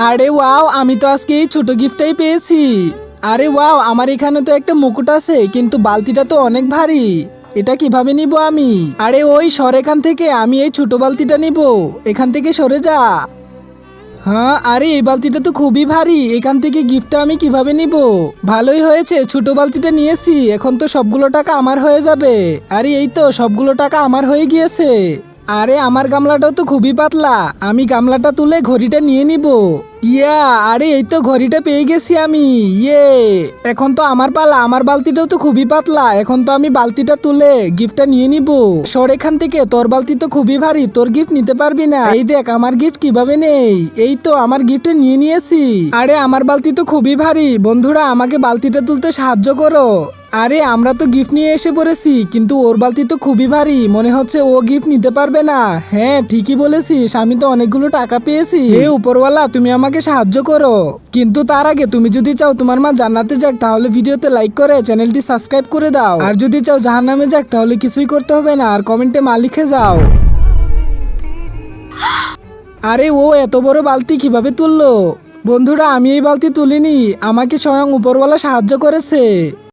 আরে ওয়াও, আমি তো আজকে এই ছোট গিফটটাই পেয়েছি। আরে ওয়াও, আমার এখানে তো একটা মুকুট আছে, কিন্তু বালতিটা তো অনেক ভারী। এটা কিভাবে নিব আমি? আরে ওই সর এখান থেকে, আমি এই ছোট বালতিটা নিব। এখান থেকে সরে যা। হ্যাঁ, আরে এই বালতিটা তো খুবই ভারী, এখান থেকে গিফটটা আমি কিভাবে নিব? ভালোই হয়েছে ছোট বালতিটা নিয়েছি, এখন তো সবগুলো টাকা আমার হয়ে যাবে। আরে এই তো সবগুলো টাকা আমার হয়ে গিয়েছে। আরে আমার গামলাটাও তো খুবই পাতলা, আমি গামলাটা তুলে ঘড়িটা নিয়ে নিব। ইয়া, আরে এই তো ঘড়িটা পেয়ে গেছি আমি। ইয়ে, এখন তো আমার পালা, আমার বালতিটাও তো খুবই পাতলা, এখন তো আমি বালতিটা তুলে গিফটটা নিয়ে নিব। সর এখান থেকে, তোর বালতি তো খুবই ভারী, তোর গিফট নিতে পারবি না। এই দেখ আমার গিফট কিভাবে নেই। এই তো আমার গিফটটা নিয়ে নিয়েছি। আরে আমার বালতি তো খুবই ভারী, বন্ধুরা আমাকে বালতিটা তুলতে সাহায্য করো। আরে আমরা তো গিফট নিয়ে এসে পড়েছি, কিন্তু ওর বালতি তো খুবই ভারী, মনে হচ্ছে ও গিফট নিতে পারবে না। হ্যাঁ ঠিকই বলেছিস, আমি তো অনেকগুলো টাকা পেয়েছি। হে উপরওয়ালা, তুমি আমাকে সাহায্য করো। কিন্তু তার আগে তুমি যদি চাও তোমার মা জান্নাতে যাক, তাহলে ভিডিওতে লাইক করে চ্যানেলটি সাবস্ক্রাইব করে দাও। আর যদি চাও জাহান্নামে যাক, তাহলে কিছুই করতে হবে না, আর কমেন্টে মা লিখে যাও। আরে ও এত বড় বালতি কিভাবে তুললো? বন্ধুরা আমি এই বালতি তুলিনি, আমাকে স্বয়ং উপরওয়ালা সাহায্য করেছে।